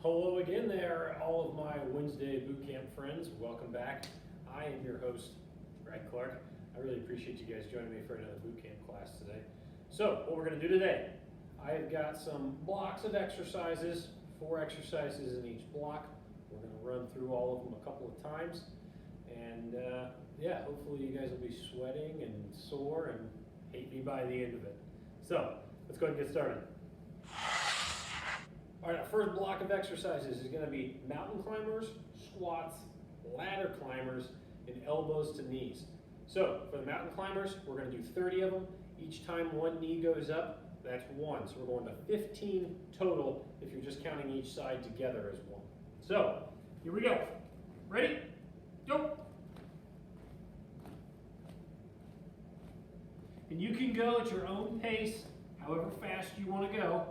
Hello again there, all of my Wednesday boot camp friends. Welcome back. I am your host, Greg Clark. I really appreciate you guys joining me for another boot camp class today. So what we're going to do today, I've got some blocks of exercises, 4 exercises in each block. We're going to run through all of them a couple of times. And yeah, hopefully you guys will be sweating and sore and hate me by the end of it. So let's go ahead and get started. All right, our first block of exercises is going to be mountain climbers, squats, ladder climbers, and elbows to knees. So for the mountain climbers, we're going to do 30 of them. Each time one knee goes up, that's 1. So we're going to 15 total if you're just counting each side together as 1. So here we go. Ready? Go. And you can go at your own pace, however fast you want to go.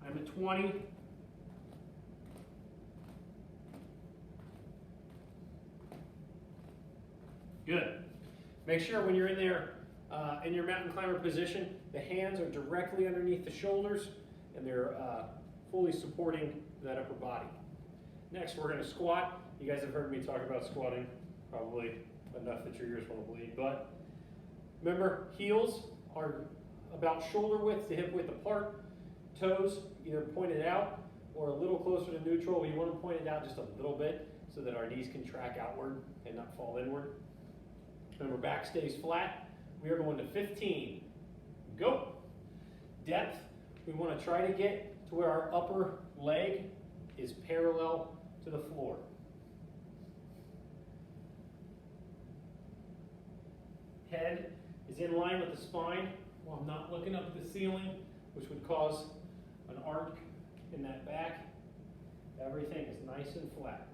I'm at 20. Good. Make sure when you're in there, in your mountain climber position, the hands are directly underneath the shoulders and they're fully supporting that upper body. Next, we're going to squat. You guys have heard me talk about squatting, probably enough that your ears won't bleed, but remember, heels are about shoulder width to hip width apart. Toes either pointed out or a little closer to neutral. We want to point it out just a little bit so that our knees can track outward and not fall inward. Remember, back stays flat. We are going to 15. Go. Depth, we want to try to get to where our upper leg is parallel to the floor. Head is in line with the spine while I'm not looking up at the ceiling, which would cause an arc in that back. Everything is nice and flat.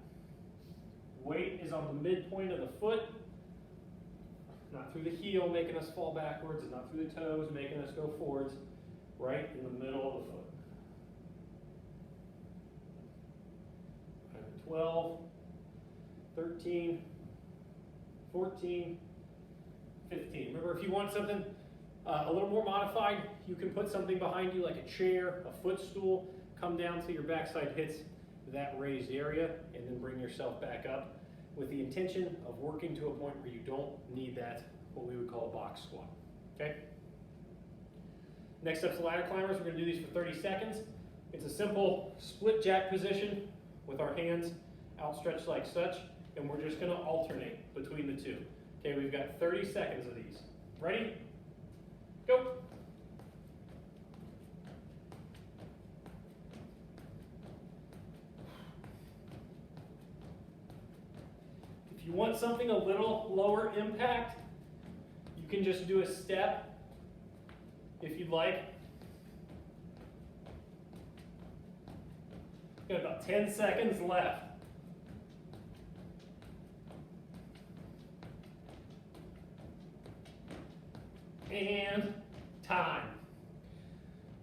Weight is on the midpoint of the foot, not through the heel making us fall backwards, and not through the toes making us go forwards, right in the middle of the foot. 12, 13, 14, 15. Remember, if you want something a little more modified, you can put something behind you like a chair, a footstool, come down till your backside hits that raised area, and then bring yourself back up with the intention of working to a point where you don't need that, what we would call a box squat. Okay? Next up's the ladder climbers. We're going to do these for 30 seconds. It's a simple split jack position with our hands outstretched like such, and we're just going to alternate between the two. Okay, we've got 30 seconds of these. Ready? Go. If you want something a little lower impact, you can just do a step if you'd like. Got about 10 seconds left. And time.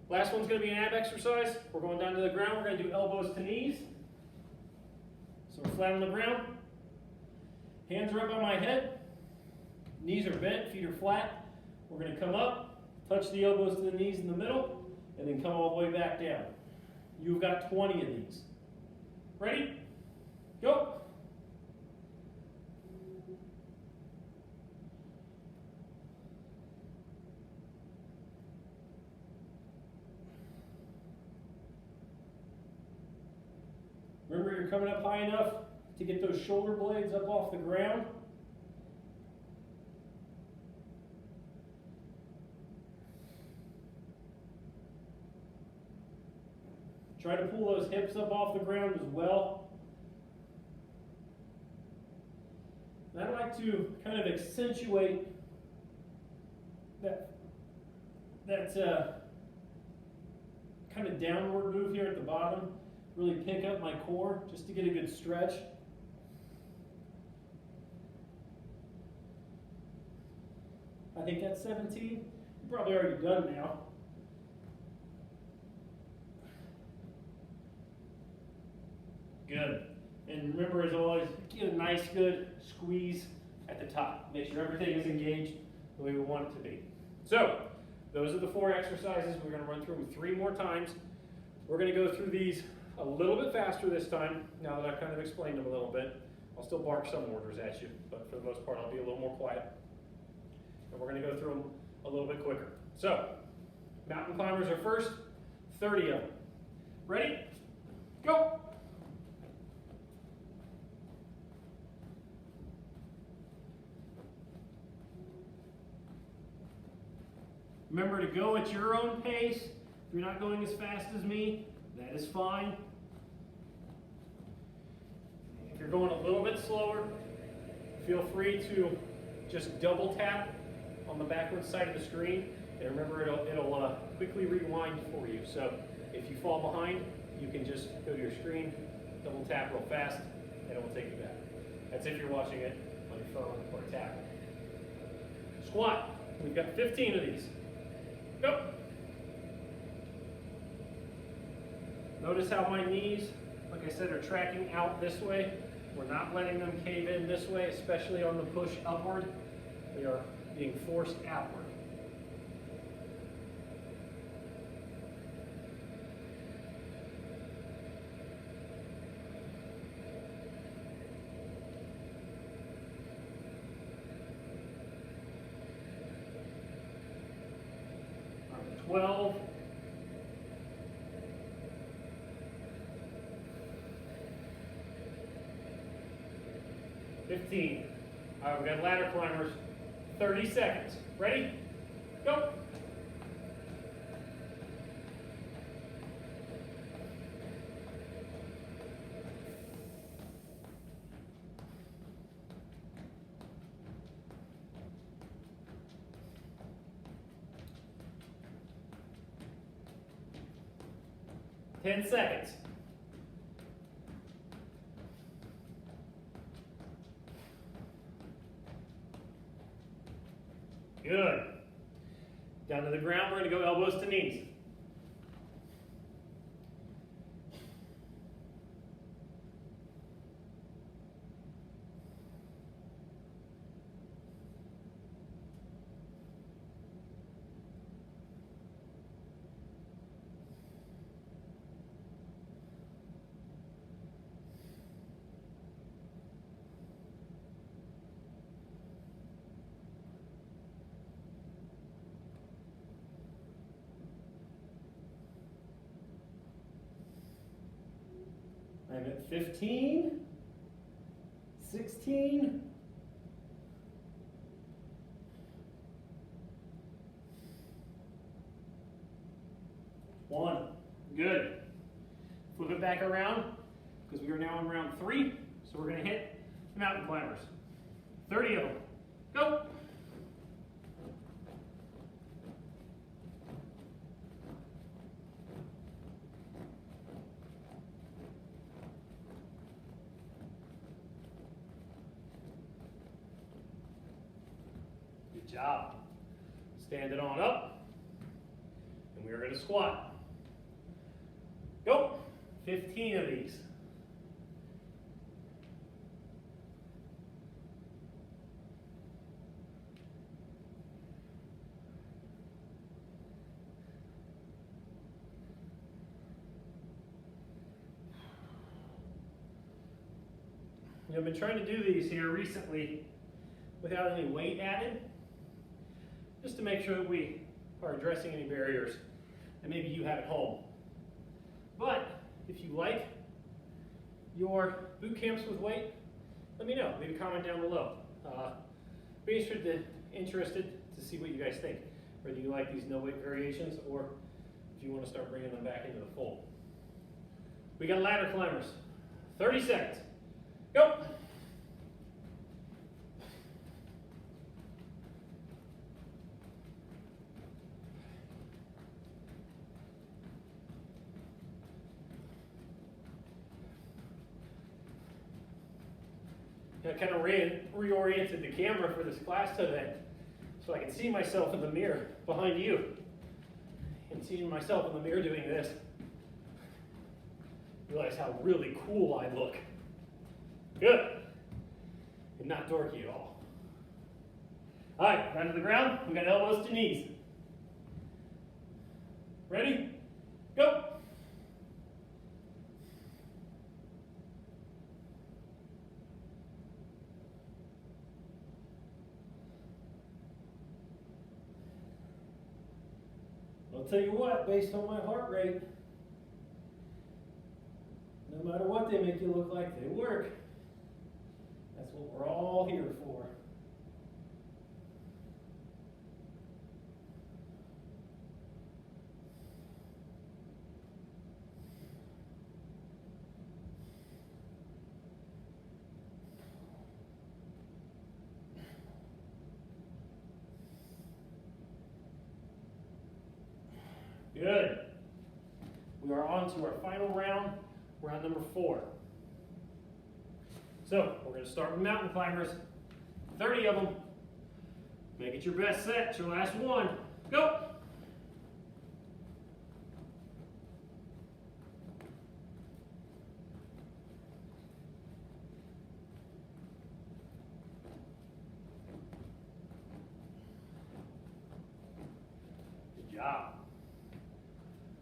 Last one's going to be an ab exercise. We're going down to the ground. We're going to do elbows to knees. So we're flat on the ground. Hands are up on my head. Knees are bent, feet are flat. We're going to come up, touch the elbows to the knees in the middle, and then come all the way back down. You've got 20 of these. Ready? Go. Remember, you're coming up high enough to get those shoulder blades up off the ground. Try to pull those hips up off the ground as well. And I like to kind of accentuate that kind of downward move here at the bottom. Really pick up my core just to get a good stretch. I think that's 17. You're probably already done now. Good. And remember, as always, get a nice good squeeze at the top. Make sure everything is engaged the way we want it to be. So, Those are the 4 exercises. We're going to run through them 3 more times. We're going to go through these a little bit faster this time, now that I've kind of explained them a little bit. I'll still bark some orders at you, but for the most part, I'll be a little more quiet. And we're going to go through them a little bit quicker. So, mountain climbers are first, 30 of them. Ready? Go! Remember to go at your own pace. If you're not going as fast as me, that is fine. If you're going a little bit slower, feel free to just double tap on the backward side of the screen. And remember, it'll quickly rewind for you. So if you fall behind, you can just go to your screen, double tap real fast, and it will take you back. That's if you're watching it on your phone or a tablet. Squat. We've got 15 of these. Go. Notice how my knees, like I said, are tracking out this way. We're not letting them cave in this way, especially on the push upward. They are being forced outward. On 12. 15. All right, we got ladder climbers. 30 seconds. Ready? Go. Ten seconds. Good. Down to the ground, we're going to go elbows to knees. I'm at 15, 16, 1. Good. Flip it back around because we are now in round 3. So we're going to hit the mountain climbers. 30 of them. Go. Good job. Stand it on up. And we are going to squat. Go. 15 of these. I've been trying to do these here recently without any weight added, just to make sure that we are addressing any barriers that maybe you have at home. But if you like your boot camps with weight, let me know. Maybe comment down below. Be interested to see what you guys think. Whether you like these no weight variations or if you want to start bringing them back into the fold. We got ladder climbers. 30 seconds. Go. I kind of reoriented the camera for this class today so I can see myself in the mirror behind you and seeing myself in the mirror doing this. Realize how really cool I look. Good. And not dorky at all. All right, down to the ground. We got elbows to knees. Ready? Go. I'll tell you what, based on my heart rate, no matter what they make you look like, they work. That's what we're all here for. Good. We are on to our final round, round number 4. So, we're going to start with mountain climbers, 30 of them. Make it your best set, it's your last one. Go! Good job.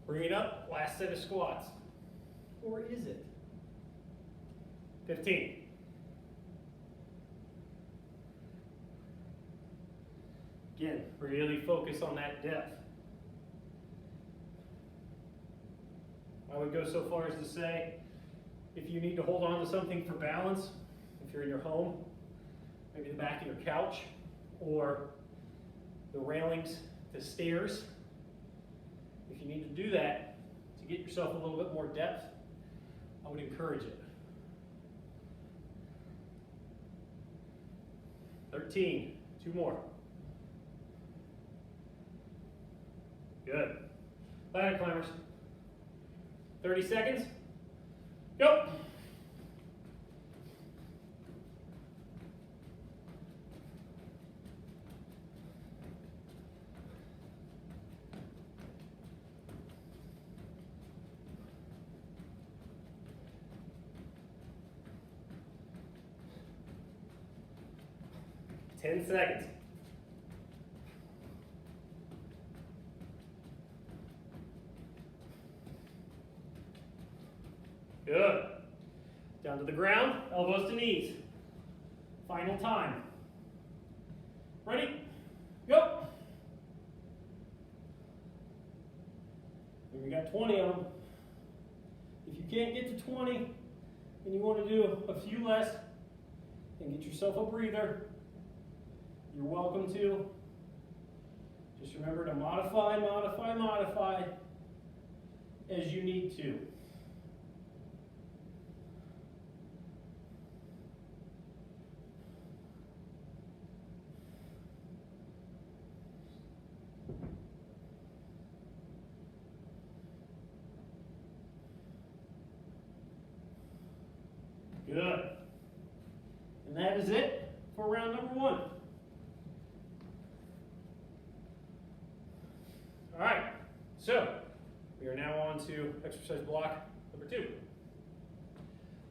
Bring it up, last set of squats. Or is it? 15. Again, really focus on that depth. I would go so far as to say, if you need to hold on to something for balance, if you're in your home, maybe the back of your couch, or the railings, the stairs, if you need to do that to get yourself a little bit more depth, I would encourage it. 13, 2 more. Good. Ladder climbers. 30 seconds. Go. Ten seconds. Good. Down to the ground, elbows to knees. Final time. Ready? Go. And we got 20 of them. If you can't get to 20 and you want to do a few less and get yourself a breather, you're welcome to. Just remember to modify, modify, modify as you need to. Good. And that is it for round number 1. All right, so we are now on to exercise block number 2.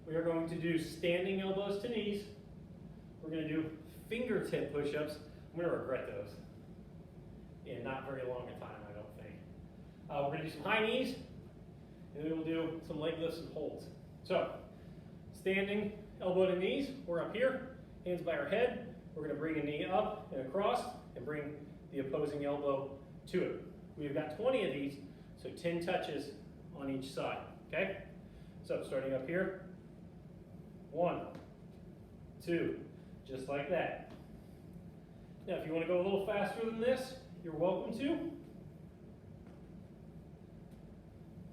We are going to do standing elbows to knees. We're going to do fingertip push-ups. I'm going to regret those in not very long a time, I don't think. We're going to do some high knees, and then we'll do some leg lifts and holds. So, standing elbow to knees, we're up here, hands by our head. We're going to bring a knee up and across and bring the opposing elbow to it. We've got 20 of these, so 10 touches on each side, okay? So starting up here, 1, 2, just like that. Now if you want to go a little faster than this, you're welcome to. If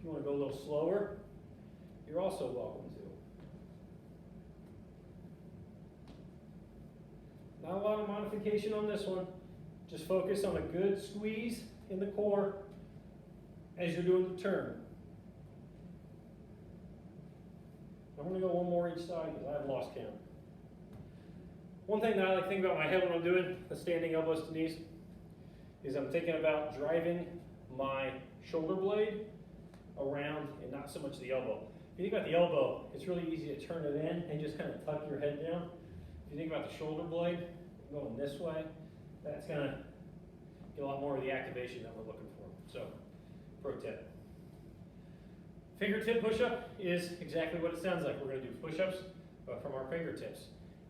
you want to go a little slower, you're also welcome to. Not a lot of modification on this one. Just focus on a good squeeze in the core as you're doing the turn. I'm going to go one more each side because I've lost count. One thing that I like to think about in my head when I'm doing the standing elbows to knees is I'm thinking about driving my shoulder blade around and not so much the elbow. If you think about the elbow, it's really easy to turn it in and just kind of tuck your head down. If you think about the shoulder blade going this way, that's going to get a lot more of the activation that we're looking for. So Pro tip. Fingertip push-up is exactly what it sounds like. We're going to do push-ups from our fingertips.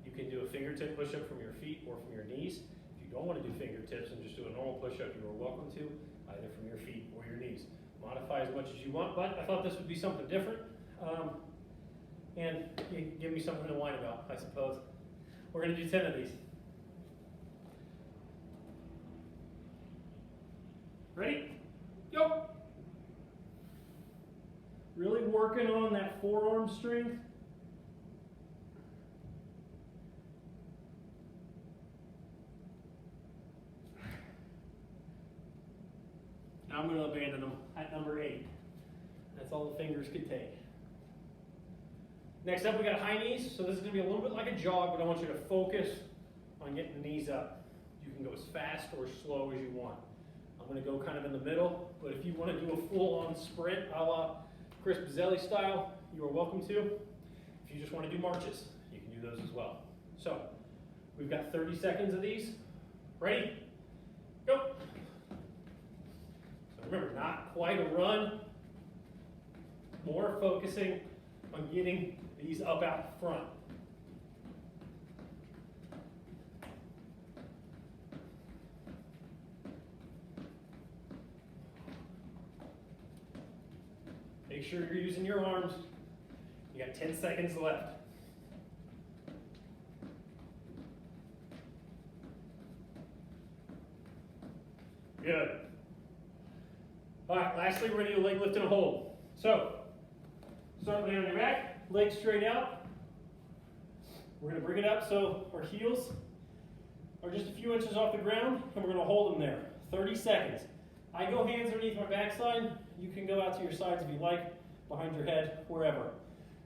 You can do a fingertip push-up from your feet or from your knees. If you don't want to do fingertips and just do a normal push-up, you are welcome to, either from your feet or your knees. Modify as much as you want, but I thought this would be something different. And give me something to whine about, I suppose. We're going to do 10 of these. Ready? Go! Really working on that forearm strength. Now I'm going to abandon them at number 8. That's all the fingers could take. Next up, we got high knees. So this is going to be a little bit like a jog, but I want you to focus on getting the knees up. You can go as fast or as slow as you want. I'm going to go kind of in the middle, but if you want to do a full-on sprint a la Chris Bazzelli style, you are welcome to. If you just want to do marches, you can do those as well. So we've got 30 seconds of these. Ready? Go. So remember, not quite a run, more focusing on getting these up out front. Make sure you're using your arms. You got 10 seconds left. Good. All right, lastly, we're going to do a leg lift and a hold. So, start laying on your back, legs straight out. We're going to bring it up so our heels are just a few inches off the ground, and we're going to hold them there. 30 seconds. I go hands underneath my backside. You can go out to your sides if you like, behind your head, wherever.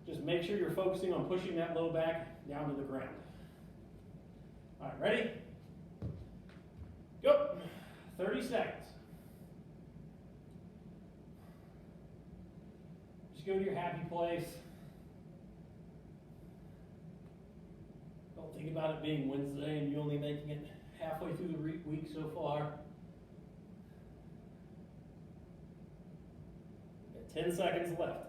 Just make sure you're focusing on pushing that low back down to the ground. All right, ready? Go. 30 seconds. Just go to your happy place. Don't think about it being Wednesday and you only making it halfway through the week so far. 10 seconds left.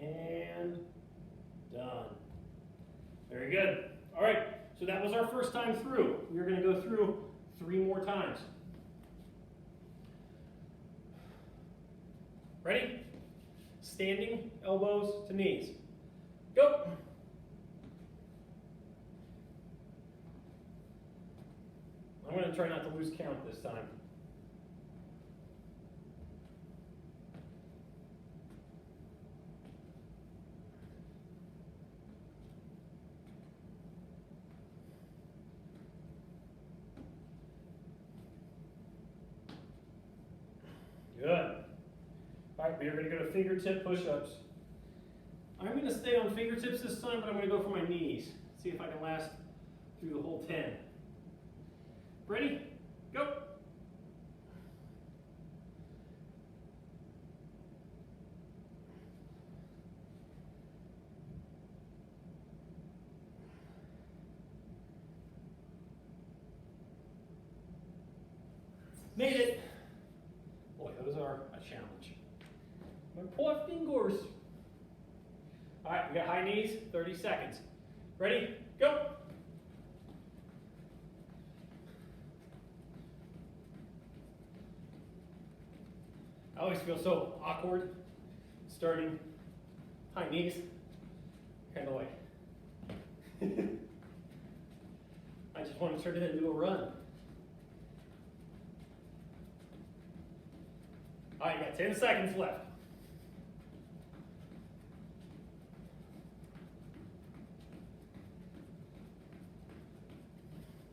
And done. Very good. All right, so that was our first time through. We're going to go through 3 more times. Ready? Standing, elbows to knees. Go. I'm going to try not to lose count this time. Good. All right, we are going to go to fingertip push-ups. I'm going to stay on fingertips this time, but I'm going to go for my knees. See if I can last through the whole 10. Ready? Go. Made it. Boy, those are a challenge. My poor fingers. All right, we got high knees, 30 seconds. Ready? Go. I always feel so awkward starting high knees, kind of like, I just want to turn it into a run. All right, you got 10 seconds left.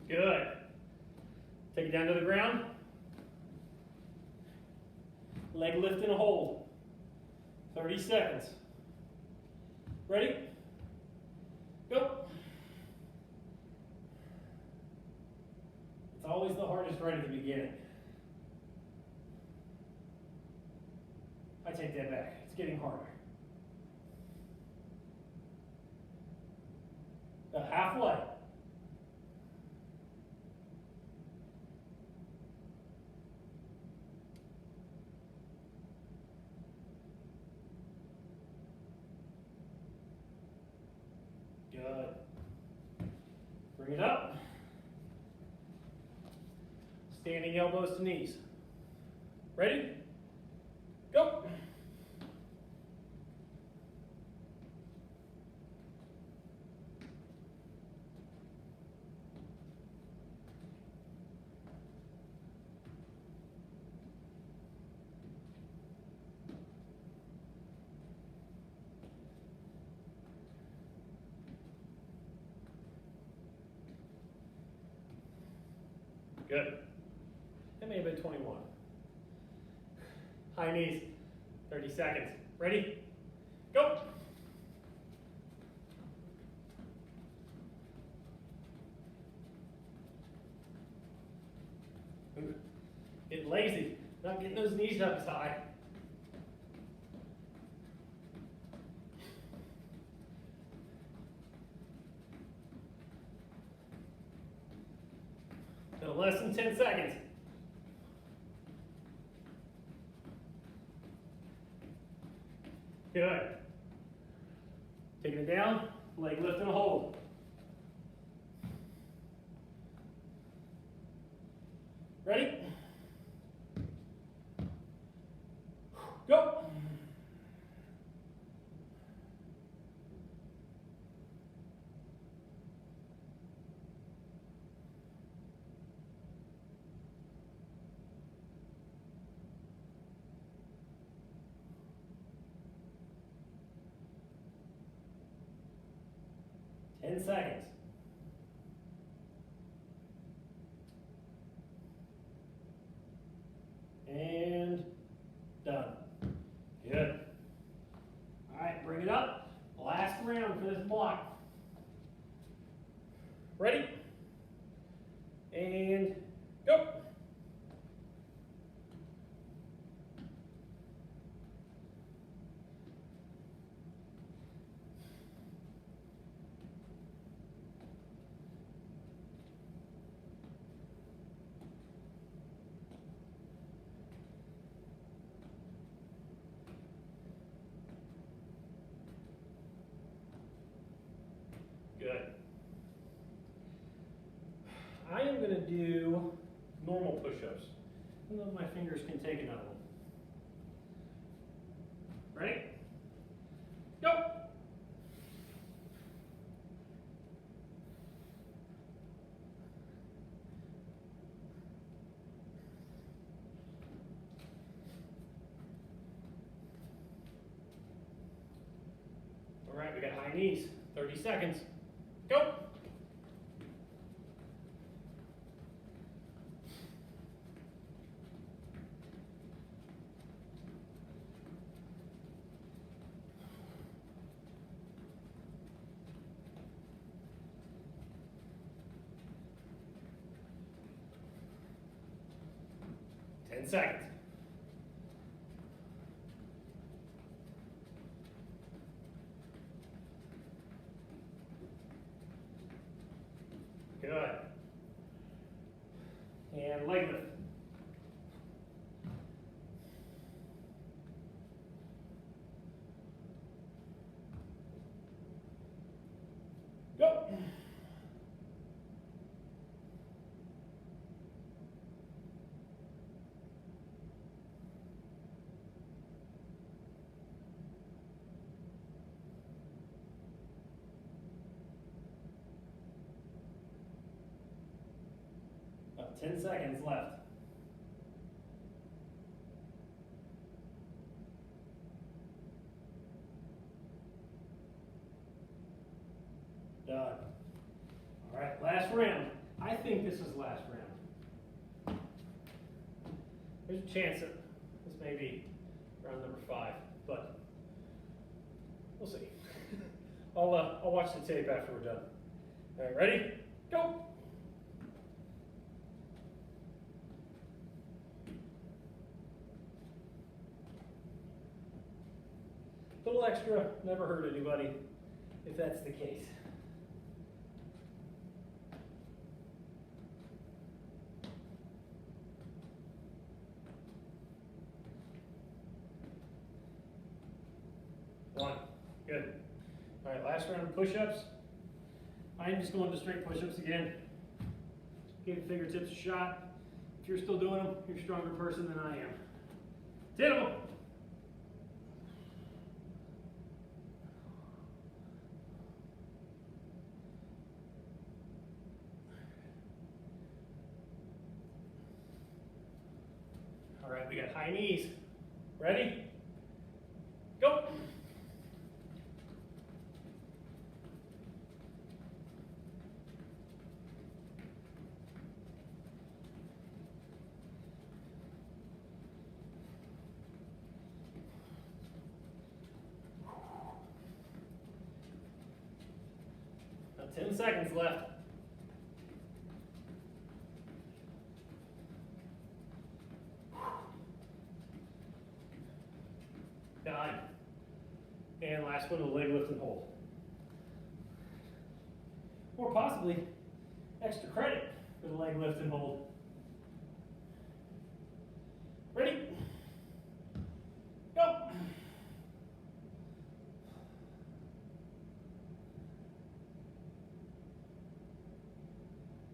Good. Take it down to the ground. Leg lift and a hold. 30 seconds. Ready? Go. It's always the hardest right at the beginning. I take that back. It's getting harder. About halfway. Bring it up. Standing elbows to knees. Ready? Go. Good. That may have been 21. High knees, 30 seconds. Ready? Go. Getting lazy, not getting those knees up as high. So less than 10 seconds. Good. Taking it down, leg lift and a hold. Ready? Go. Ten seconds. And done. Good. All right, bring it up. Last round for this block. Ready? And go. Good. I am going to do normal push-ups. And then my fingers can take another one. Ready? Go! All right, we got high knees. 30 seconds. Go! Ten seconds. Good. And leg lift. Go. About 10 seconds left. Done. All right, last round. I think this is last round. There's a chance that this may be round number 5, but we'll see. I'll watch the tape after we're done. All right, ready? Go! A little extra, never hurt anybody, if that's the case. One, good. All right, last round of push-ups. I'm just going to straight push-ups again. Give the fingertips a shot. If you're still doing them, you're a stronger person than I am. 10 of them. All right, we got high knees. Ready? Go. About 10 seconds left. 9. And last one, the leg lift and hold. Or possibly extra credit for the leg lift and hold. Ready? Go.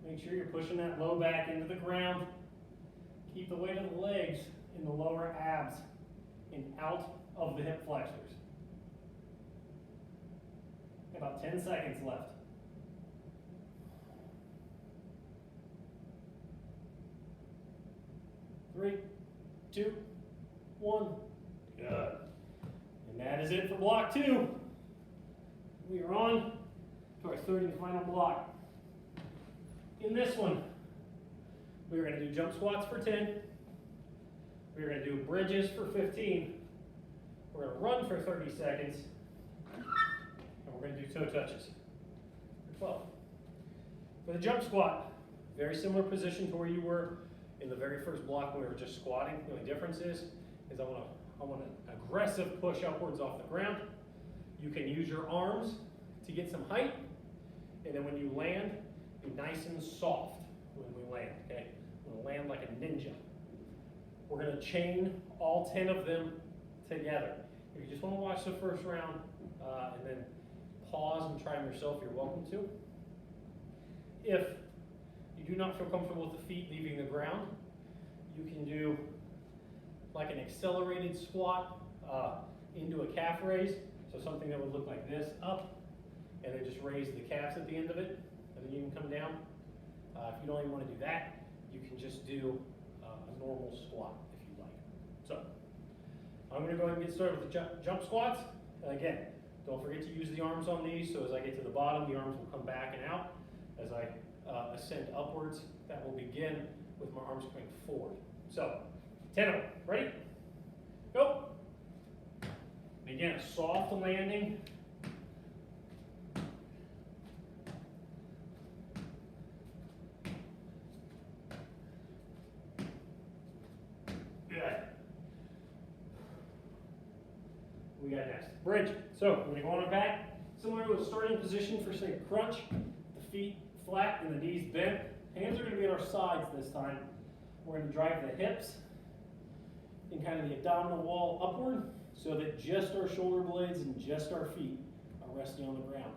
Make sure you're pushing that low back into the ground. Keep the weight of the legs in the lower abs and out of the hip flexors. About 10 seconds left. 3, 2, 1. Good. And that is it for block 2. We are on to our third and final block. In this one, we're going to do jump squats for 10. We're going to do bridges for 15. We're going to run for 30 seconds. And we're going to do toe touches for 12. For the jump squat, very similar position to where you were in the very first block when we were just squatting. The only difference is I want an aggressive push upwards off the ground. You can use your arms to get some height. And then when you land, be nice and soft when we land, okay? We're gonna land like a ninja. We're gonna chain all 10 of them together. If you just wanna watch the first round and then pause and try them yourself, you're welcome to. If you do not feel comfortable with the feet leaving the ground, you can do like an accelerated squat into a calf raise. So something that would look like this, up, and then just raise the calves at the end of it, and then you can come down. If you don't even want to do that, you can just do a normal squat if you like. So I'm going to go ahead and get started with the jump squats. And again, don't forget to use the arms on these, so as I get to the bottom, the arms will come back and out. As I ascend upwards, that will begin with my arms coming forward. So 10 of them. Ready? Go. And again, a soft landing. Good. We got next. Bridge. So I'm going to go on our back, similar to a starting position for, say, a crunch. The feet flat and the knees bent. Hands are going to be at our sides this time. We're going to drive the hips and kind of the abdominal wall upward so that just our shoulder blades and just our feet are resting on the ground.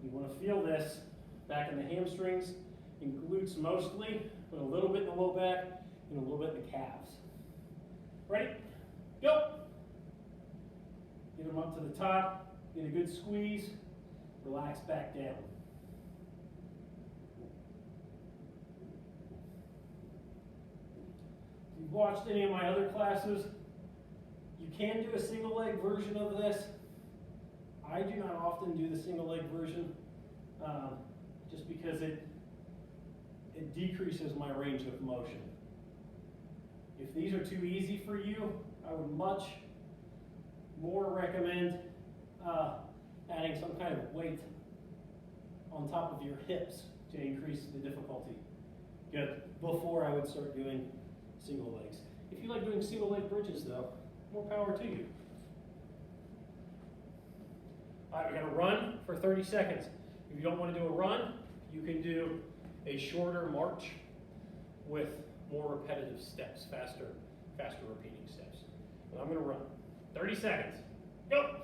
You want to feel this back in the hamstrings and glutes mostly, but a little bit in the low back and a little bit in the calves. Ready? Go! Get them up to the top, get a good squeeze, relax back down. If you've watched any of my other classes, you can do a single leg version of this. I do not often do the single leg version just because it decreases my range of motion. If these are too easy for you, I would much more recommend adding some kind of weight on top of your hips to increase the difficulty. Good. Before I would start doing single legs. If you like doing single leg bridges though, more power to you. All right, we're gonna run for 30 seconds. If you don't want to do a run, you can do a shorter march with more repetitive steps, faster repeating steps. But I'm gonna run. 30 seconds. Go!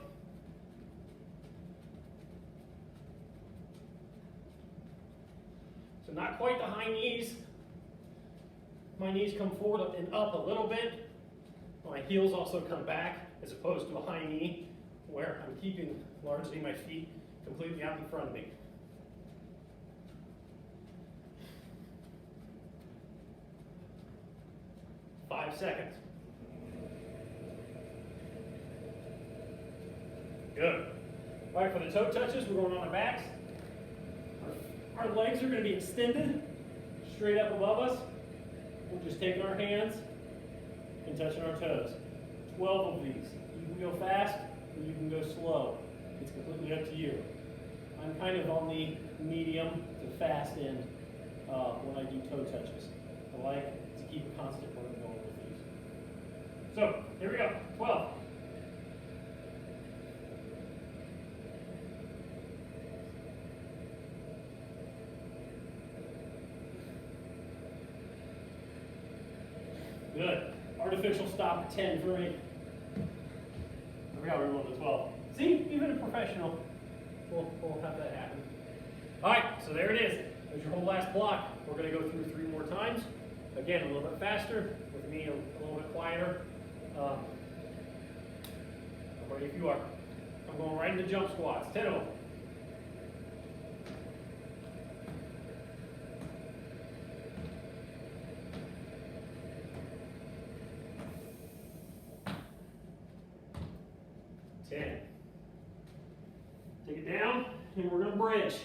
So not quite the high knees. My knees come forward and up a little bit. My heels also come back as opposed to a high knee where I'm keeping largely my feet completely out in front of me. Five seconds. Good. All right, for the toe touches, we're going on our backs. Our legs are going to be extended straight up above us. We're just taking our hands and touching our toes. 12 of these. You can go fast or you can go slow. It's completely up to you. I'm kind of on the medium to fast end when I do toe touches. I like to keep a constant rhythm going with these. So, here we go. 12. Good. Artificial stop at 10 for me. I forgot we were on the 12. See, even a professional will have that happen. All right, so there it is. There's your whole last block. We're going to go through 3 more times. Again, a little bit faster, with me a little bit quieter. I'm ready if you are. I'm going right into jump squats, 10 of them. Take it down, and we're going to bridge.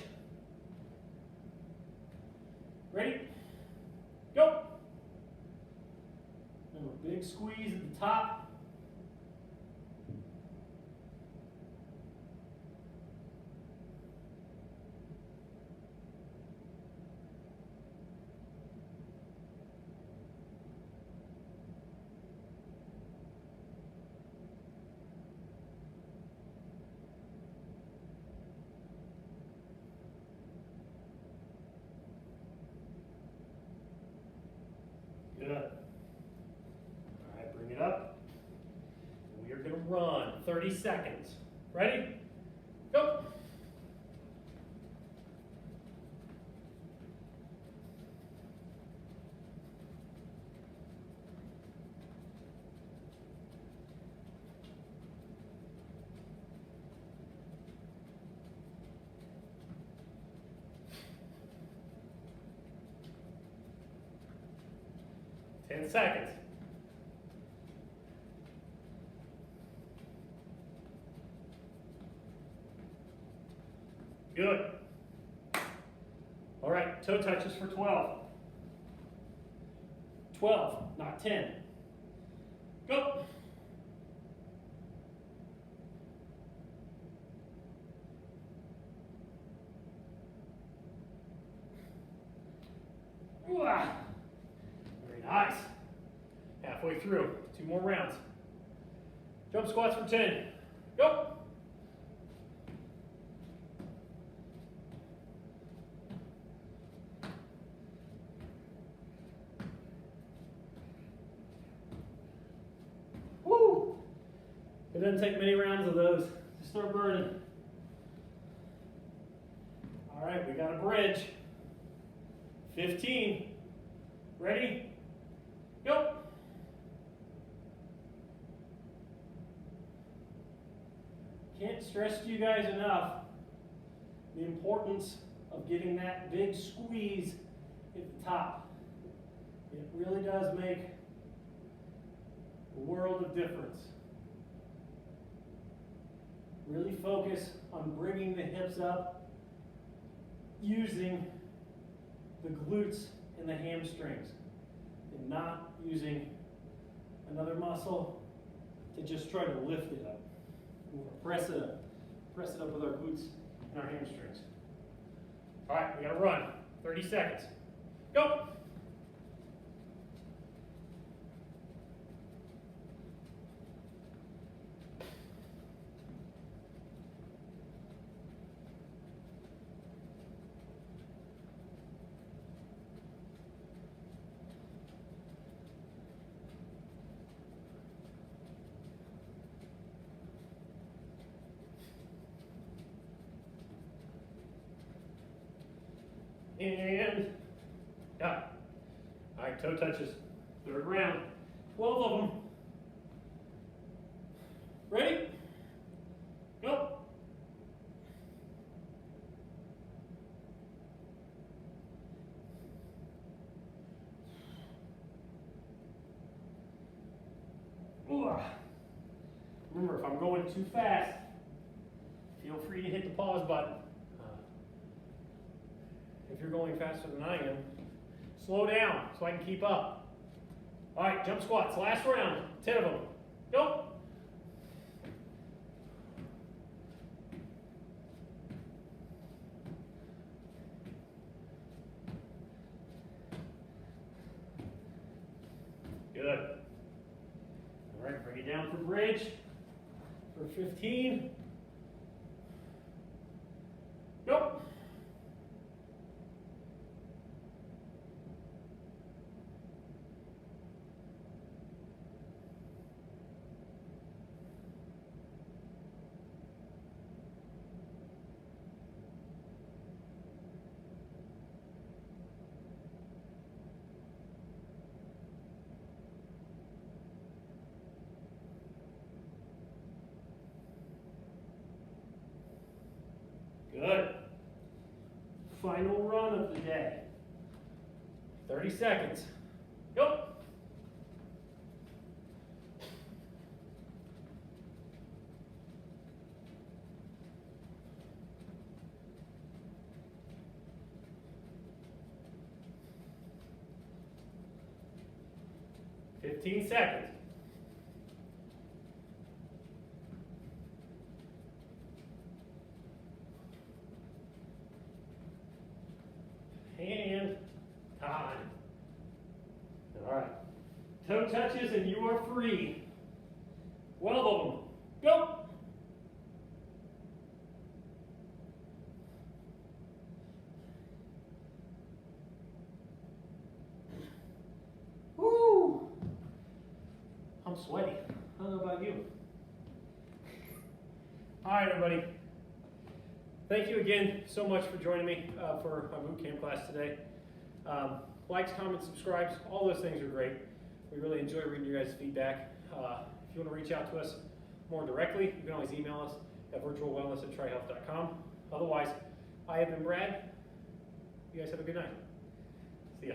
Ready? Go! Remember, big squeeze at the top. Good. All right, bring it up. We are going to run 30 seconds. Ready? Go. Ten seconds. Good. All right, toe touches for 12. 12, not 10. Go. Ooh, ah. Very nice. Halfway through. 2 more rounds. Jump squats for 10. Go. Woo! It doesn't take many rounds of those to start burning. All right, we got a bridge. 15. Ready? Go. Can't stress to you guys enough the importance of getting that big squeeze at the top. It really does make a world of difference. Really focus on bringing the hips up using the glutes and the hamstrings and not using another muscle to just try to lift it up. We're going to press it up. Press it up with our glutes and our hamstrings. All right, we got to run. 30 seconds. Go. And Got it. All right, toe touches. Third round. 12 of them. Ready? Go. Ooh. Remember, if I'm going too fast, feel free to hit the pause button. If you're going faster than I am, slow down so I can keep up. All right, jump squats, last round, 10 of them. Go. Good. All right, bring it down for bridge for 15. Go. Good. Final run of the day. 30 seconds. Go. Fifteen seconds. And time. All right. Toe touches and you are free. 12 of them. Go. Woo! I'm sweaty. I don't know about you. All right, everybody. Thank you again so much for joining me for my boot camp class today. Likes, comments, subscribes, all those things are great. We really enjoy reading your guys' feedback. If you want to reach out to us more directly, you can always email us at virtualwellness@tryhealth.com. Otherwise, I have been Brad. You guys have a good night. See ya.